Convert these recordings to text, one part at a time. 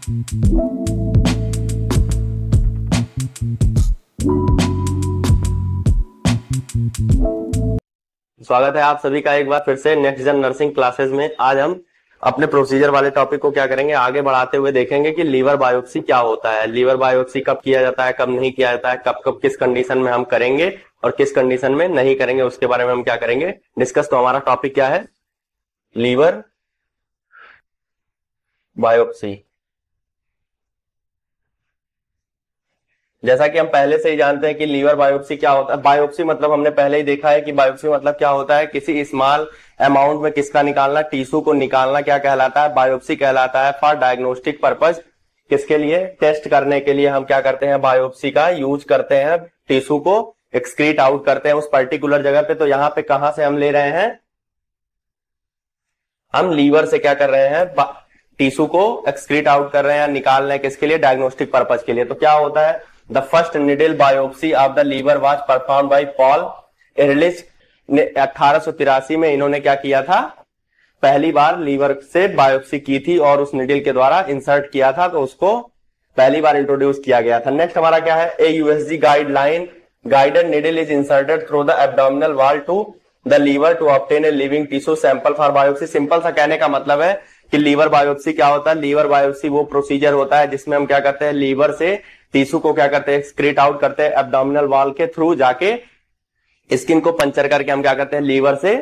स्वागत है आप सभी का एक बार फिर से नेक्स्ट जन नर्सिंग क्लासेस में। आज हम अपने प्रोसीजर वाले टॉपिक को क्या करेंगे, आगे बढ़ाते हुए देखेंगे कि लीवर बायोप्सी क्या होता है, लीवर बायोप्सी कब किया जाता है, कब नहीं किया जाता है, कब कब किस कंडीशन में हम करेंगे और किस कंडीशन में नहीं करेंगे, उसके बारे में हम क्या करेंगे डिस्कस। तो हमारा टॉपिक क्या है, लीवर बायोप्सी। जैसा कि हम पहले से ही जानते हैं कि लीवर बायोप्सी क्या होता है। बायोप्सी मतलब हमने पहले ही देखा है कि बायोप्सी मतलब क्या होता है, किसी स्मॉल अमाउंट में किसका निकालना, टिश्यू को निकालना क्या कहलाता है, बायोप्सी कहलाता है। फॉर डायग्नोस्टिक पर्पज, किसके लिए, टेस्ट करने के लिए हम क्या करते हैं, बायोप्सी का यूज करते हैं। टिश्यू को एक्सक्रीट आउट करते हैं उस पर्टिकुलर जगह पे। तो यहाँ पे कहां से हम ले रहे हैं, हम लीवर से क्या कर रहे हैं, टिश्यू को एक्सक्रीट आउट कर रहे हैं, निकाल रहे हैं, किसके लिए, डायग्नोस्टिक पर्पज के लिए। तो क्या होता है, the first needle biopsy of the liver was performed by Paul Ehrlich ने 1883 में इन्होंने क्या किया था, पहली बार लीवर से बायोप्सी की थी और उस निडल के द्वारा इंसर्ट किया था, तो उसको पहली बार इंट्रोड्यूस किया गया था। नेक्स्ट हमारा क्या है, a USG guideline guided needle is inserted through the abdominal wall to the liver to obtain a living tissue sample for biopsy. Simple सा कहने का मतलब है कि लीवर बायोप्सी क्या होता है, लीवर बायोप्सी वो प्रोसीजर होता है जिसमें हम क्या करते हैं, लीवर से टिश्यू को क्या करते हैं, एक्सक्रीट आउट करते हैं एब्डोमिनल वॉल के थ्रू, जाके स्किन को पंचर करके हम क्या करते हैं, लीवर से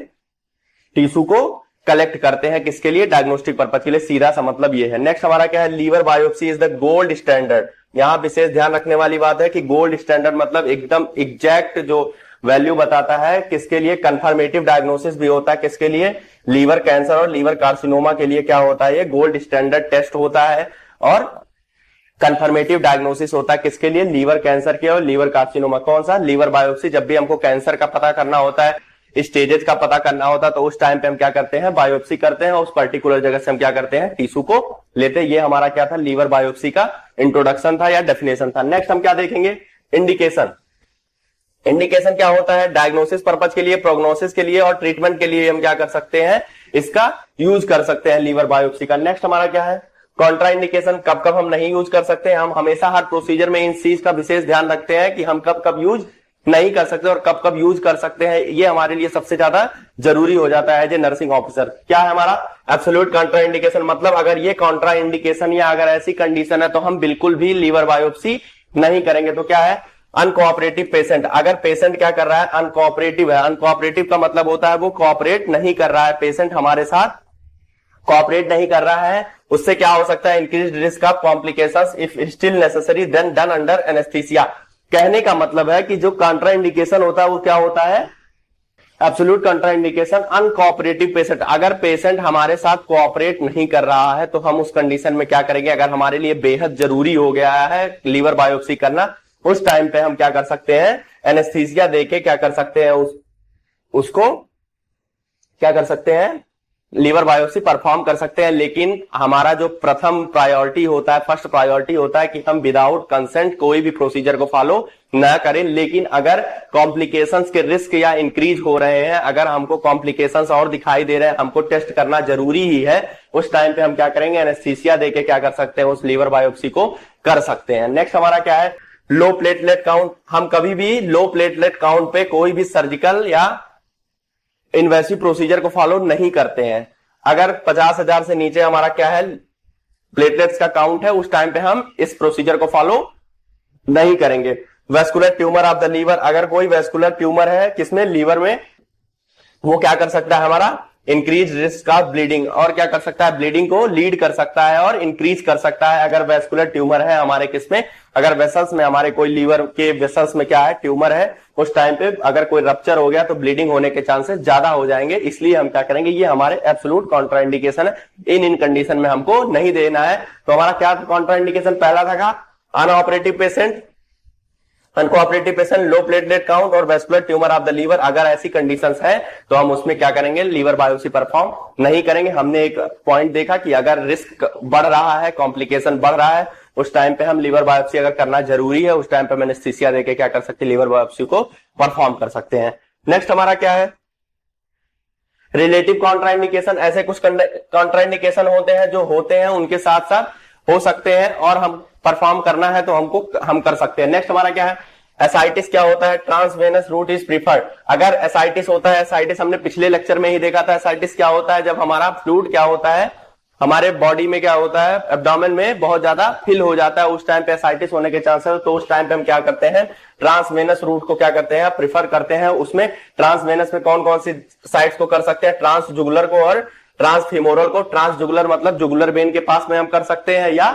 टिश्यू को कलेक्ट करते हैं, किसके लिए, डायग्नोस्टिक पर्पज के लिए। सीधा सा मतलब ये है। नेक्स्ट हमारा क्या है, liver biopsy is the gold standard. यहां विशेष ध्यान रखने वाली बात है कि गोल्ड स्टैंडर्ड मतलब एकदम एग्जैक्ट जो वैल्यू बताता है, किसके लिए, कंफर्मेटिव डायग्नोसिस भी होता है, किसके लिए, लीवर कैंसर और लीवर कार्सिनोमा के लिए क्या होता है, ये गोल्ड स्टैंडर्ड टेस्ट होता है और कंफर्मेटिव डायग्नोसिस होता है, किसके लिए, लीवर कैंसर के और लीवर कार्सिनोमा। कौन सा, लीवर बायोप्सी। जब भी हमको कैंसर का पता करना होता है, स्टेजेस का पता करना होता है, तो उस टाइम पे हम क्या करते हैं, बायोप्सी करते हैं और उस पर्टिकुलर जगह से हम क्या करते हैं, टिश्यू को लेते हैं। ये हमारा क्या था, लीवर बायोप्सी का इंट्रोडक्शन था या डेफिनेशन था। नेक्स्ट हम क्या देखेंगे, इंडिकेशन। इंडिकेशन क्या होता है, डायग्नोसिस पर्पज के लिए, प्रोग्नोसिस के लिए और ट्रीटमेंट के लिए हम क्या कर सकते हैं, इसका यूज कर सकते हैं लीवर बायोप्सी का। नेक्स्ट हमारा क्या है, कॉन्ट्रा इंडिकेशन। कब कब हम नहीं यूज कर सकते हैं, हम हमेशा हर प्रोसीजर में इन चीज का विशेष ध्यान रखते हैं कि हम कब कब यूज नहीं कर सकते और कब कब यूज कर सकते हैं। ये हमारे लिए सबसे ज्यादा जरूरी हो जाता है एज ए नर्सिंग ऑफिसर। क्या है हमारा, एब्सोल्यूट कॉन्ट्रा इंडिकेशन, मतलब अगर ये कॉन्ट्रा इंडिकेशन या अगर ऐसी कंडीशन है तो हम बिल्कुल भी लीवर बायोप्सी नहीं करेंगे। तो क्या है, अनकोऑपरेटिव पेशेंट। अगर पेशेंट क्या कर रहा है, अनकोऑपरेटिव है। अनकोऑपरेटिव का मतलब होता है वो कोऑपरेट नहीं कर रहा है, पेशेंट हमारे साथ कोऑपरेट नहीं कर रहा है, उससे क्या हो सकता है, increase risk of complications if still necessary then done under anaesthesia. कहने का मतलब है कि जो कॉन्ट्रा इंडिकेशन होता है वो क्या होता है, absolute Contra indication. Uncooperative patient, अगर पेशेंट हमारे साथ कोऑपरेट नहीं कर रहा है तो हम उस कंडीशन में क्या करेंगे, अगर हमारे लिए बेहद जरूरी हो गया है लीवर बायोप्सी करना, उस टाइम पे हम क्या कर सकते हैं, एनेस्थीसिया देके क्या कर सकते हैं, उसको क्या कर सकते हैं, लीवर बायोप्सी परफॉर्म कर सकते हैं। लेकिन हमारा जो प्रथम प्रायोरिटी होता है, फर्स्ट प्रायोरिटी होता है कि हम विदाउट कंसेंट कोई भी प्रोसीजर को फॉलो ना करें। लेकिन अगर कॉम्प्लिकेशंस के रिस्क या इंक्रीज हो रहे हैं, अगर हमको कॉम्प्लिकेशंस और दिखाई दे रहे हैं, हमको टेस्ट करना जरूरी ही है, उस टाइम पे हम क्या करेंगे, एनेस्थीसिया देके क्या कर सकते हैं, उस लीवर बायोप्सी को कर सकते हैं। नेक्स्ट हमारा क्या है, लो प्लेटलेट काउंट। हम कभी भी लो प्लेटलेट काउंट पे कोई भी सर्जिकल या इन्वेसिव प्रोसीजर को फॉलो नहीं करते हैं। अगर 50,000 से नीचे हमारा क्या है, प्लेटलेट्स का काउंट है, उस टाइम पे हम इस प्रोसीजर को फॉलो नहीं करेंगे। Vascular tumour of the liver, अगर कोई वेस्कुलर ट्यूमर है किसमें, लीवर में, वो क्या कर सकता है, हमारा इंक्रीज रिस्क ऑफ ब्लीडिंग, और क्या कर सकता है, ब्लीडिंग को लीड कर सकता है और इंक्रीज कर सकता है। अगर वेस्कुलर ट्यूमर है हमारे किसमें, अगर वेसल्स में, हमारे कोई लीवर के वेसल्स में क्या है, ट्यूमर है, उस टाइम पे अगर कोई रप्चर हो गया तो ब्लीडिंग होने के चांसेस ज्यादा हो जाएंगे। इसलिए हम क्या करेंगे, ये हमारे एब्सोल्यूट कॉन्ट्रा इंडिकेशन है, इन कंडीशन में हमको नहीं देना है। तो हमारा क्या कॉन्ट्रा इंडिकेशन पहला था, unoperative patient, uncooperative patient, low platelet count और vascular tumour of the liver. अगर ऐसी कंडीशंस है तो हम उसमें क्या करेंगे, लीवर बायोप्सी परफॉर्म नहीं करेंगे। हमने एक पॉइंट देखा कि अगर रिस्क बढ़ रहा है, कॉम्प्लिकेशन बढ़ रहा है, उस टाइम पे हम लीवर बायोप्सी अगर करना जरूरी है, उस टाइम पे एनेस्थीसिया देके क्या कर सकते हैं, लीवर बायोप्सी को परफॉर्म कर सकते हैं। नेक्स्ट हमारा क्या है, रिलेटिव कॉन्ट्राइंडिकेशन। ऐसे कुछ कॉन्ट्राइंडिकेशन होते हैं जो होते हैं, उनके साथ साथ हो सकते हैं और हम परफॉर्म करना है तो हम कर सकते हैं। नेक्स्ट हमारा क्या है, एसाइटिस क्या होता है, ट्रांसवेनस रूट इज प्रीफर्ड। अगर एसाइटिस होता है, एसाइटिस हमने पिछले लेक्चर में ही देखा था, एसाइटिस क्या होता है, जब हमारा फ्लूइड क्या होता है, हमारे बॉडी में क्या होता है, एब्डोमेन में बहुत ज्यादा फिल हो जाता है, उस टाइम पे एसाइटिस होने के चांसेस, तो उस टाइम पे हम क्या करते हैं, ट्रांसवेनस रूट को क्या करते हैं, प्रीफर करते हैं। उसमें ट्रांसवेनस में कौन कौन सी साइट्स को कर सकते हैं, ट्रांसजुगुलर को और ट्रांसफीमोरल को। ट्रांसजुगुलर मतलब जुगुलर वेन के पास में हम कर सकते हैं, या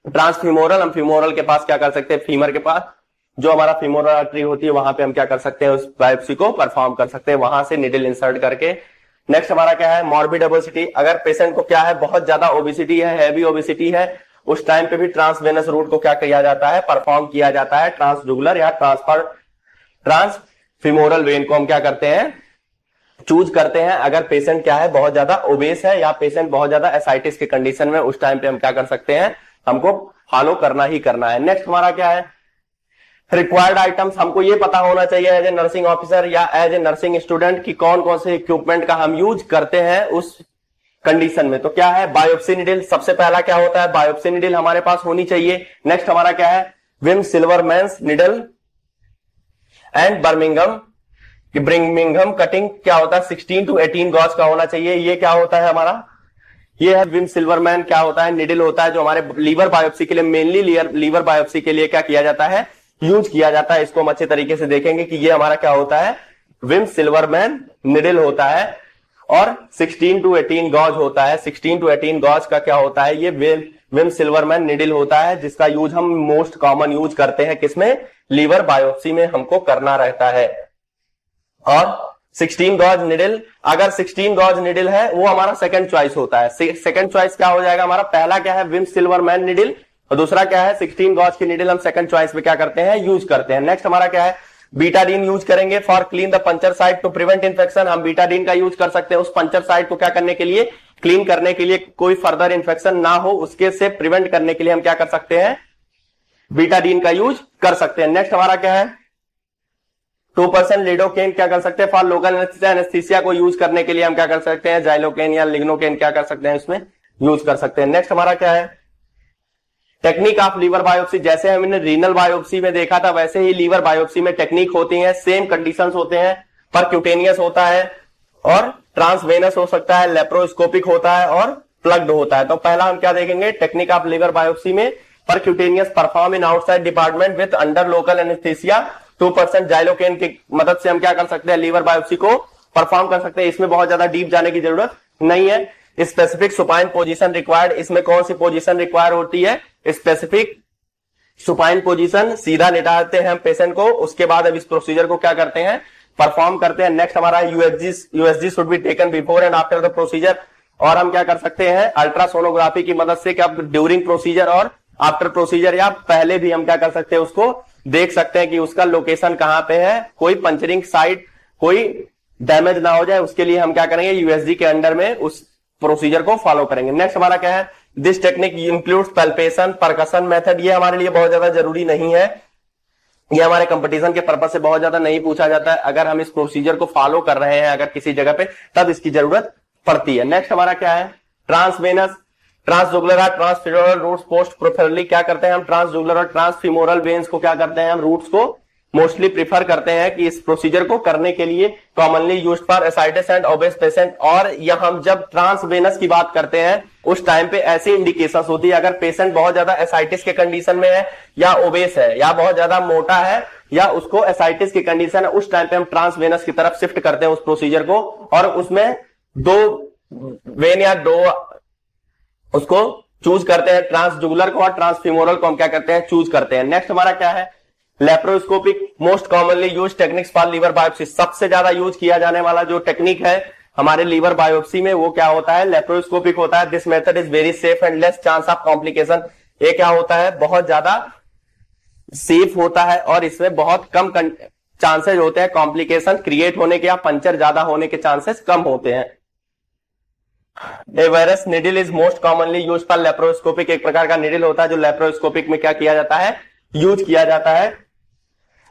ट्रांसफीमोरल हम फीमोरल के पास क्या कर सकते हैं, फीमर के पास जो हमारा फीमोरल आर्टरी होती है वहां पे हम क्या कर सकते हैं, उस बायोप्सी को परफॉर्म कर सकते हैं, वहां से निडल इंसर्ट करके। नेक्स्ट हमारा क्या है, मॉर्बिड ओबेसिटी। अगर पेशेंट को क्या है, बहुत ज्यादा ओबेसिटी है, हैवी ओबेसिटी है, उस टाइम पे भी ट्रांसवेनस रूट को क्या किया जाता है, परफॉर्म किया जाता है। ट्रांसजुगुलर या ट्रांसफीमोरल वेन को हम क्या करते हैं, चूज करते हैं। अगर पेशेंट क्या है, बहुत ज्यादा ओबेस है या पेशेंट बहुत ज्यादा एसाइटिस के कंडीशन में, उस टाइम पे हम क्या कर सकते हैं, हमको फॉलो करना ही करना है। नेक्स्ट हमारा क्या है, रिक्वायर्ड आइटम्स। हमको ये पता होना चाहिए एज ए नर्सिंग ऑफिसर या एज ए नर्सिंग स्टूडेंट कि कौन कौन से इक्विपमेंट का हम यूज करते हैं उस कंडीशन में। तो क्या है, बायोप्सी निडल सबसे पहला क्या होता है, बायोप्सी निडल हमारे पास होनी चाहिए। नेक्स्ट हमारा क्या है, Vim Silverman's needle and Birmingham cutting क्या होता है, 16 to 18 गॉज का होना चाहिए। ये क्या होता है हमारा, ये है विम सिल्वरमैन क्या होता है, निडल होता है, जो हमारे लीवर बायोप्सी के लिए, मेनली लीवर बायोप्सी के लिए क्या किया जाता है, यूज किया जाता है। इसको हम अच्छे तरीके से देखेंगे कि ये हमारा क्या होता है, विम सिल्वरमैन निडल होता है और 16 to 18 गॉज होता है। 16 to 18 गॉज का क्या होता है, ये विम सिल्वरमैन निडल होता है, जिसका यूज हम मोस्ट कॉमन यूज करते हैं किसमें, लीवर बायोप्सी में हमको करना रहता है। और 16 गॉज निडल, अगर 16 गॉज निडल है वो हमारा सेकंड चॉइस होता है। सेकंड चॉइस क्या हो जाएगा हमारा, पहला क्या है विम सिल्वरमैन निडल और दूसरा क्या है 16 गॉज की निडल हम सेकंड चॉइस में क्या करते हैं, यूज करते हैं। नेक्स्ट हमारा क्या है, बीटाडीन यूज करेंगे for clean the puncture site to prevent infection. हम बीटाडीन का यूज कर सकते हैं उस पंचर साइट को क्या करने के लिए, क्लीन करने के लिए, कोई फर्दर इन्फेक्शन ना हो उसके से प्रिवेंट करने के लिए हम क्या कर सकते हैं, बीटाडीन का यूज कर सकते हैं। नेक्स्ट हमारा क्या है, 2% लिडोकेन क्या कर सकते हैं, फॉर लोकल एनेस्थीसिया को यूज करने के लिए हम क्या कर सकते हैं, जाइलोकेन या लिग्नोकेन क्या कर सकते हैं, इसमें यूज कर सकते हैं। नेक्स्ट हमारा क्या है, टेक्निक ऑफ लीवर बायोप्सी। जैसे हमने रीनल बायोप्सी में देखा था वैसे ही लीवर बायोप्सी में टेक्निक होती है, सेम कंडीशंस होते हैं। परक्यूटेनियस होता है और ट्रांसवेनस हो सकता है, लेप्रोस्कोपिक होता है और प्लग्ड होता है। तो पहला हम क्या देखेंगे, टेक्निक ऑफ लीवर बायोप्सी में percutaneous perform in outside department with under local anaesthesia, 2% xylocaine की मदद से हम क्या कर सकते हैं, लीवर बायोप्सी को परफॉर्म कर सकते हैं। इसमें बहुत ज्यादा डीप जाने की जरूरत नहीं है। स्पेसिफिक सुपाइन पोजीशन रिक्वायर्ड, इसमें कौन सी पोजीशन रिक्वायर होती है, स्पेसिफिक सुपाइन पोजीशन, सीधा लेटाते हैं हम पेशेंट को, उसके बाद अब इस प्रोसीजर को क्या करते हैं, परफॉर्म करते हैं। नेक्स्ट हमारा USG should be taken before and after the procedure. और हम क्या कर सकते हैं, अल्ट्रासोनोग्राफी की मदद से क्या ड्यूरिंग प्रोसीजर और आफ्टर प्रोसीजर या पहले भी हम क्या कर सकते हैं, उसको देख सकते हैं कि उसका लोकेशन कहां पे है, कोई पंचरिंग साइट कोई डैमेज ना हो जाए, उसके लिए हम क्या करेंगे, यूएसजी के अंडर में उस प्रोसीजर को फॉलो करेंगे। नेक्स्ट हमारा क्या है, this technique includes palpation percussion method. ये हमारे लिए बहुत ज्यादा जरूरी नहीं है, ये हमारे कंपटीशन के पर्पज से बहुत ज्यादा नहीं पूछा जाता है। अगर हम इस प्रोसीजर को फॉलो कर रहे हैं अगर किसी जगह पे, तब इसकी जरूरत पड़ती है। नेक्स्ट हमारा क्या है, ट्रांसवेनस, ट्रांसजुगुलर और ट्रांसफीमोरल रूट्स पोस्ट प्रेफरली क्या करते हैं हम, ट्रांसजुगुलर और ट्रांसफीमोरल वेन्स को क्या करते हैं हम, रूट्स को मोस्टली प्रीफर करते हैं कि इस प्रोसीजर को करने के लिए commonly used for ascites and obese patient. और यह हम जब ट्रांसवेनस की बात करते हैं उस टाइम पे ऐसी इंडिकेशंस होती है, अगर पेशेंट बहुत ज्यादा एसाइटिस के कंडीशन में है या ओबेस है या बहुत ज्यादा मोटा है या उसको एसाइटिस की कंडीशन है, उस टाइम पे हम ट्रांसवेनस की तरफ शिफ्ट करते हैं उस प्रोसीजर को। और उसमें दो वेन या दो उसको चूज करते हैं, ट्रांसजुगुलर को और ट्रांसफीमोरल को हम क्या करते हैं, चूज करते हैं। नेक्स्ट हमारा क्या है, laparoscopic, most commonly use techniques for liver biopsy. सबसे ज्यादा यूज किया जाने वाला जो टेक्निक है हमारे लीवर बायोप्सी में वो क्या होता है, लेप्रोस्कोपिक होता है। This method is very safe and less chance of complication. ये क्या होता है, बहुत ज्यादा सेफ होता है और इसमें बहुत कम चांसेस होते हैं कॉम्प्लिकेशन क्रिएट होने के या पंचर ज्यादा होने के चांसेस कम होते हैं। Evers needle is most commonly use for laparoscopic, एक प्रकार का निडल होता है जो लेप्रोस्कोपिक में क्या किया जाता है, यूज किया जाता है।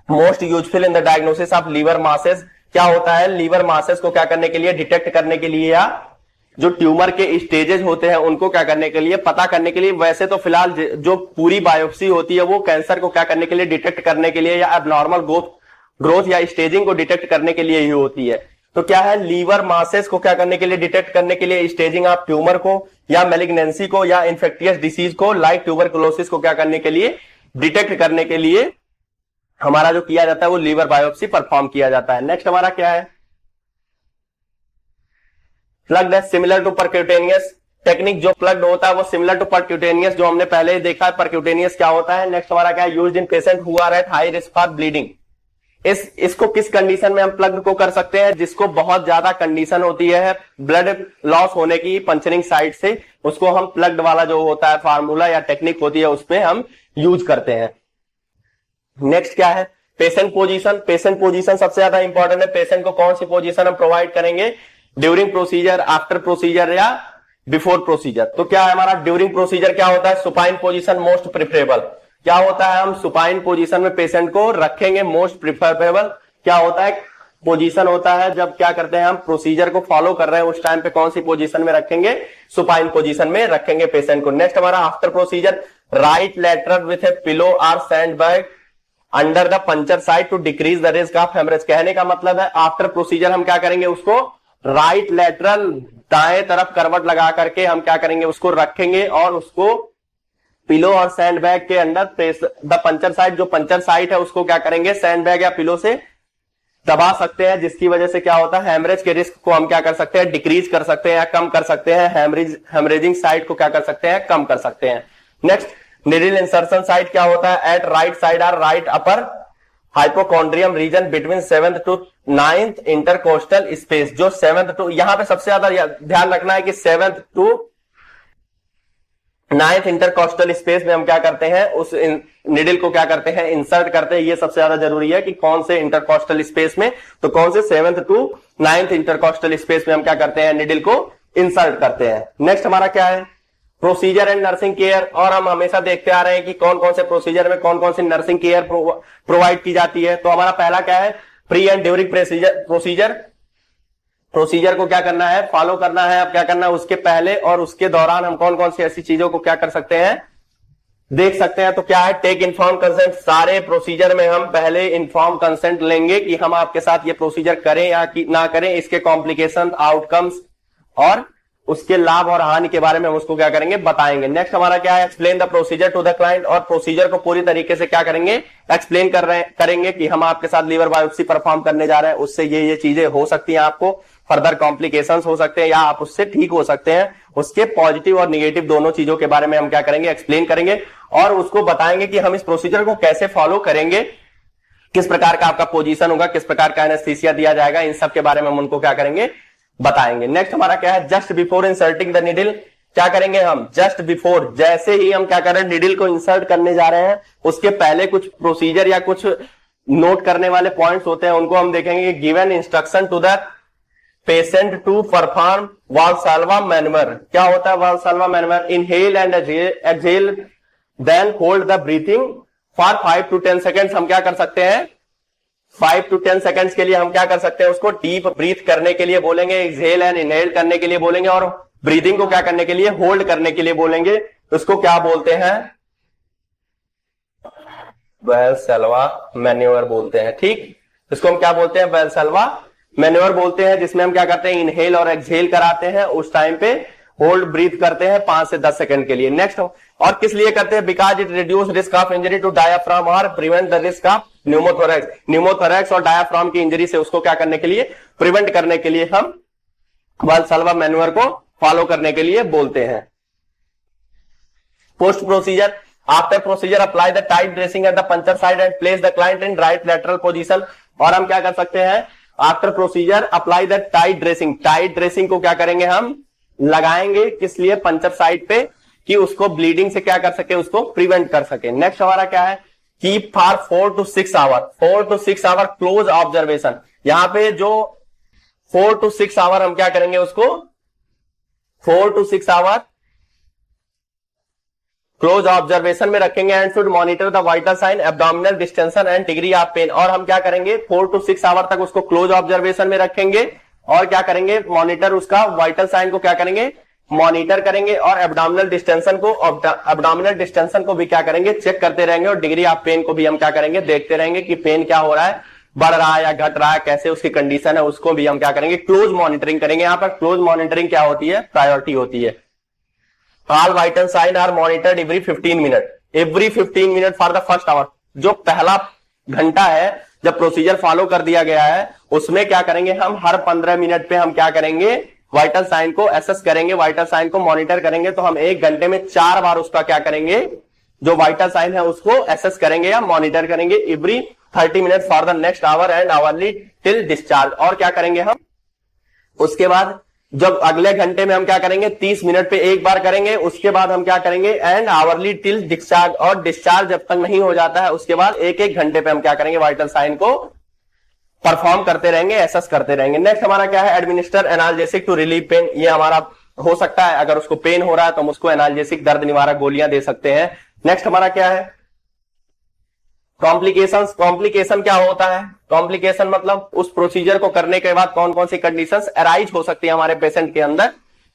Most useful in the diagnosis of liver masses, क्या होता है, लीवर मासेस को क्या करने के लिए, डिटेक्ट करने के लिए या जो ट्यूमर के स्टेजेस होते हैं उनको क्या करने के लिए, पता करने के लिए। वैसे तो फिलहाल जो पूरी बायोप्सी होती है वो कैंसर को क्या करने के लिए, डिटेक्ट करने के लिए, या एबनॉर्मल ग्रोथ या स्टेजिंग को डिटेक्ट करने के लिए ही होती है। तो क्या है, लीवर मासेस को क्या करने के लिए, डिटेक्ट करने के लिए, स्टेजिंग ऑफ ट्यूमर को या मेलिग्नेंसी को या इन्फेक्टियस डिसीज को लाइक ट्यूबरकुलोसिस को क्या करने के लिए, डिटेक्ट करने के लिए हमारा जो किया जाता है वो लीवर बायोप्सी परफॉर्म किया जाता है। नेक्स्ट हमारा क्या है, प्लग्ड है सिमिलर टू परक्यूटेनियस टेक्निक। जो प्लग्ड होता है वो सिमिलर टू परक्यूटेनियस, जो हमने पहले ही देखा है परक्यूटेनियस क्या होता है। नेक्स्ट हमारा क्या है, used in patient who are at high risk for bleeding. इसको किस कंडीशन में हम प्लग्ड को कर सकते हैं, जिसको बहुत ज्यादा कंडीशन होती है ब्लड लॉस होने की पंचरिंग साइट से, उसको हम प्लग्ड वाला जो होता है फार्मूला या टेक्निक होती है उसमें हम यूज करते हैं। नेक्स्ट क्या है, पेशेंट पोजीशन। पेशेंट पोजीशन सबसे ज्यादा इंपॉर्टेंट है। पेशेंट को कौन सी पोजीशन हम प्रोवाइड करेंगे, ड्यूरिंग प्रोसीजर, आफ्टर प्रोसीजर या बिफोर प्रोसीजर। तो क्या है हमारा ड्यूरिंग प्रोसीजर क्या होता है, सुपाइन पोजीशन मोस्ट प्रिफरेबल। क्या होता है, हम सुपाइन पोजीशन में पेशेंट को रखेंगे, मोस्ट प्रिफरेबल क्या होता है, पोजीशन होता है जब क्या करते हैं हम प्रोसीजर को फॉलो कर रहे हैं उस टाइम पे कौन सी पोजीशन में रखेंगे, सुपाइन पोजीशन में रखेंगे पेशेंट को। नेक्स्ट हमारा after procedure, right lateral with a pillow और sand bag under the puncture side to decrease the risk of haemorrhage. कहने का मतलब है आफ्टर प्रोसीजर हम क्या करेंगे, उसको राइट लैटरल दाएं तरफ करवट लगा करके हम क्या करेंगे, उसको रखेंगे और उसको पिलो और सैंड बैग के अंदर द पंचर साइड, जो पंचर साइट है उसको क्या करेंगे, सैंड बैग या पिलो से दबा सकते हैं, जिसकी वजह से क्या होता है, हेमरेज के रिस्क को हम क्या कर सकते हैं, डिक्रीज कर सकते हैं या कम कर सकते हैं। हेमरेजिंग साइड को क्या कर सकते हैं, कम कर सकते हैं। नेक्स्ट निडल इंसर्शन साइड क्या होता है, एट राइट साइड और right upper hypochondrium region between 7th to 9th intercostal space. जो 7th टू, यहां पे सबसे ज्यादा ध्यान रखना है कि 7th to 9th intercostal space में हम क्या करते हैं, उस निडल को क्या करते हैं, इंसर्ट करते हैं। ये सबसे ज्यादा जरूरी है कि कौन से इंटरकोस्टल स्पेस में, तो कौन से 7th to 9th intercostal space में हम क्या करते हैं, निडल को इंसर्ट करते हैं। नेक्स्ट हमारा क्या है, प्रोसीजर एंड नर्सिंग केयर। और हम हमेशा देखते आ रहे हैं कि कौन कौन से प्रोसीजर में कौन कौन सी नर्सिंग केयर प्रोवाइड की जाती है। तो हमारा पहला क्या है, प्री एंड ड्यूरिंग प्रोसीजर को क्या करना है, फॉलो करना है। अब क्या करना है, उसके पहले और उसके दौरान हम कौन कौन सी ऐसी चीजों को क्या कर सकते हैं, देख सकते हैं। तो क्या है, टेक इन्फॉर्म कंसेंट। सारे प्रोसीजर में हम पहले इन्फॉर्म कंसेंट लेंगे कि हम आपके साथ ये प्रोसीजर करें या ना करें, इसके कॉम्प्लिकेशन, आउटकम्स और उसके लाभ और हानि के बारे में हम उसको क्या करेंगे, बताएंगे। नेक्स्ट हमारा क्या है, explain the procedure to the client. और प्रोसीजर को पूरी तरीके से क्या करेंगे, एक्सप्लेन करेंगे कि हम आपके साथ लीवर बायोप्सी परफॉर्म करने जा रहे हैं, उससे ये चीजें हो सकती हैं, आपको फर्दर कॉम्प्लिकेशंस हो सकते हैं या आप उससे ठीक हो सकते हैं। उसके पॉजिटिव और निगेटिव दोनों चीजों के बारे में हम क्या करेंगे, एक्सप्लेन करेंगे और उसको बताएंगे कि हम इस प्रोसीजर को कैसे फॉलो करेंगे, किस प्रकार का आपका पोजीशन होगा, किस प्रकार का एनेस्थीसिया दिया जाएगा, इन सब के बारे में हम उनको क्या करेंगे, बताएंगे। नेक्स्ट हमारा क्या है, just before inserting the needle. क्या करेंगे हम, जस्ट बिफोर, जैसे ही हम क्या कर रहे हैं, निडल को इंसर्ट करने जा रहे हैं, उसके पहले कुछ प्रोसीजर या कुछ नोट करने वाले पॉइंट्स होते हैं, उनको हम देखेंगे। Given instruction to the patient to perform Valsalva manoeuvre. क्या होता है Valsalva manoeuvre, inhale and exhale then hold the breathing for 5 to 10 seconds. हम क्या कर सकते हैं, 5 to 10 सेकेंड्स के लिए हम क्या कर सकते हैं, उसको डीप ब्रीथ करने के लिए बोलेंगे, एक्सहेल एंड इनहेल करने के लिए बोलेंगे और ब्रीदिंग को क्या करने के लिए, होल्ड करने के लिए बोलेंगे। उसको क्या बोलते हैं, वाल्साल्वा मैन्युअर बोलते हैं। ठीक, इसको हम क्या बोलते हैं, वाल्साल्वा मैन्युअर बोलते हैं, जिसमें हम क्या करते हैं, इनहेल और एक्सहेल कराते हैं, उस टाइम पे होल्ड ब्रीथ करते हैं 5 से 10 सेकंड के लिए। नेक्स्ट, और किस लिए करते हैं, because it reduce risk of injury to diaphragm और prevent the risk of pneumothorax. Pneumothorax और डायाफ्राम की इंजरी से उसको क्या करने के लिए, प्रिवेंट करने के लिए हम वाल्साल्वा मैन्युअर को फॉलो करने के लिए बोलते हैं। Post procedure, after procedure apply the tight dressing at the puncture side and place the client in right lateral position. और हम क्या कर सकते हैं, after procedure apply the tight dressing. Tight dressing को क्या करेंगे, हम लगाएंगे, किस लिए, पंचर साइड पे, कि उसको ब्लीडिंग से क्या कर सके, उसको प्रिवेंट कर सके। नेक्स्ट हमारा क्या है, keep for 4 to 6 hour. 4 to 6 hour close observation. यहां पे जो 4 to 6 आवर हम क्या करेंगे, उसको 4 to 6 आवर क्लोज ऑब्जर्वेशन में रखेंगे and should monitor the vital sign, abdominal distension and degree of pain. और हम क्या करेंगे, 4 to 6 आवर तक उसको क्लोज ऑब्जर्वेशन में रखेंगे और क्या करेंगे, मॉनिटर उसका वाइटल साइन को क्या करेंगे, मॉनिटर करेंगे, और एब्डोमिनल डिस्टेंशन को भी क्या करेंगे, चेक करते रहेंगे, और डिग्री ऑफ पेन को भी हम क्या करेंगे, देखते रहेंगे कि पेन क्या हो रहा है, बढ़ रहा है या घट रहा है, कैसे उसकी कंडीशन है, उसको भी हम क्या करेंगे, क्लोज मॉनिटरिंग करेंगे। यहाँ पर क्लोज मॉनिटरिंग क्या होती है, प्रायोरिटी होती है। All vital sign are monitored every 15 minute, every 15 minute for the first hour. जो पहला घंटा है जब प्रोसीजर फॉलो कर दिया गया है, उसमें क्या करेंगे, हम हर 15 मिनट पे हम क्या करेंगे, वाइटल साइन को एसेस करेंगे, वाइटल साइन को मॉनिटर करेंगे। तो हम 1 घंटे में 4 बार उसका क्या करेंगे, जो वाइटल साइन है उसको एसेस करेंगे या मॉनिटर करेंगे, every 30 minute for the next our and hourly till discharge. और क्या करेंगे हम, उसके बाद जब अगले घंटे में हम क्या करेंगे, 30 मिनट पे 1 बार करेंगे, उसके बाद हम क्या करेंगे, एंड आवरली टिल डिस्चार्ज। और डिस्चार्ज जब तक नहीं हो जाता है उसके बाद 1-1 घंटे पे हम क्या करेंगे, वाइटल साइन को परफॉर्म करते रहेंगे, एसेस करते रहेंगे। नेक्स्ट हमारा क्या है, administer analgesic to relieve pain. ये हमारा हो सकता है, अगर उसको पेन हो रहा है तो हम उसको एनाल्जेसिक दर्द निवारक गोलियां दे सकते हैं। नेक्स्ट हमारा क्या है, कॉम्प्लिकेशंस। कॉम्प्लिकेशन क्या होता है, कॉम्प्लिकेशन मतलब उस प्रोसीजर को करने के बाद कौन कौन सी कंडीशंस अराइज हो सकती है हमारे पेशेंट के अंदर।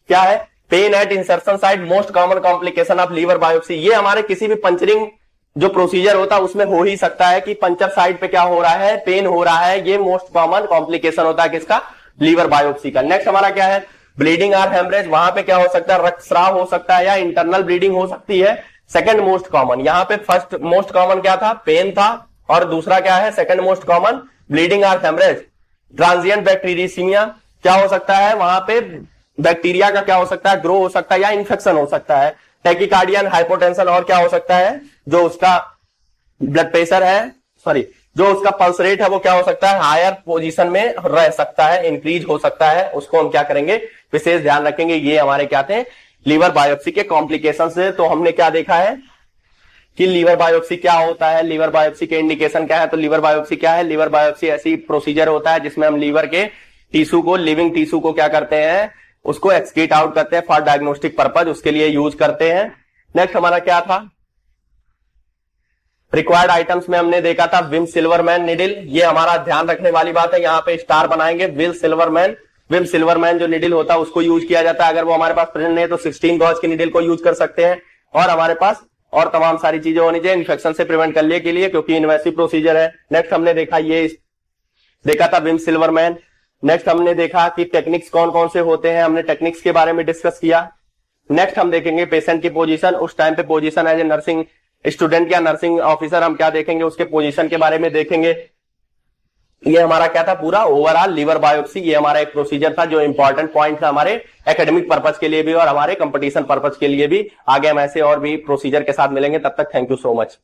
क्या है, pain at insertion site, most common complication of liver biopsy. ये हमारे किसी भी पंचरिंग जो प्रोसीजर होता है उसमें हो ही सकता है कि पंचर साइड पे क्या हो रहा है, पेन हो रहा है। ये मोस्ट कॉमन कॉम्प्लिकेशन होता है किसका, लीवर बायोप्सी का। नेक्स्ट हमारा क्या है, ब्लीडिंग और हेमरेज। वहां पे क्या हो सकता है, रक्तस्राव हो सकता है या इंटरनल ब्लीडिंग हो सकती है। सेकंड मोस्ट कॉमन, यहाँ पे फर्स्ट मोस्ट कॉमन क्या था, पेन था, और दूसरा क्या है, सेकंड मोस्ट कॉमन ब्लीडिंग और हेमरेज। ट्रांजिएंट बैक्टीरियसीमिया क्या हो सकता है, वहां पे बैक्टीरिया का क्या हो सकता है, ग्रो हो सकता है या इंफेक्शन हो सकता है। टैकीकार्डियन हाइपोटेंशन, और क्या हो सकता है, जो उसका ब्लड प्रेशर है, सॉरी जो उसका पल्स रेट है वो क्या हो सकता है, हायर पोजीशन में रह सकता है, इंक्रीज हो सकता है। उसको हम क्या करेंगे, विशेष ध्यान रखेंगे। ये हमारे क्या थे, लीवर बायोप्सी के कॉम्प्लिकेशन से। तो हमने क्या देखा है कि लीवर बायोप्सी क्या होता है, लीवर बायोप्सी के इंडिकेशन क्या है। तो लीवर बायोप्सी क्या है, लीवर बायोप्सी ऐसी प्रोसीजर होता है जिसमें हम लीवर के टिश्यू को, लिविंग टिश्यू को क्या करते हैं, उसको एक्सक्रीट आउट करते हैं फॉर डायग्नोस्टिक पर्पज, उसके लिए यूज करते हैं। नेक्स्ट हमारा क्या था, रिक्वायर्ड आइटम्स में हमने देखा था विम सिल्वरमैन निडिल। ये हमारा ध्यान रखने वाली बात है, यहाँ पे स्टार बनाएंगे। विम सिल्वरमैन जो निडिल होता है उसको यूज किया जाता है। अगर वो हमारे पास प्रेजेंट नहीं है तो 16 गॉज की निडिल को यूज कर सकते हैं। और हमारे पास और तमाम सारी चीजें होनी चाहिए इन्फेक्शन से प्रिवेंट करने के लिए, क्योंकि इन्वेसिव प्रोसीजर है। नेक्स्ट हमने देखा, ये देखा था विम सिल्वरमैन। नेक्स्ट हमने देखा कि टेक्निक्स कौन कौन से होते हैं, हमने टेक्निक्स के बारे में डिस्कस किया। नेक्स्ट हम देखेंगे पेशेंट की पोजीशन, उस टाइम पे position as a nursing student या नर्सिंग ऑफिसर हम क्या देखेंगे, उसके पोजीशन के बारे में देखेंगे। ये हमारा क्या था, पूरा ओवरऑल लीवर बायोप्सी। ये हमारा एक प्रोसीजर था जो इंपॉर्टेंट पॉइंट था हमारे एकेडमिक पर्पज के लिए भी और हमारे कंपटीशन पर्पज के लिए भी। आगे हम ऐसे और भी प्रोसीजर के साथ मिलेंगे, तब तक थैंक यू सो मच।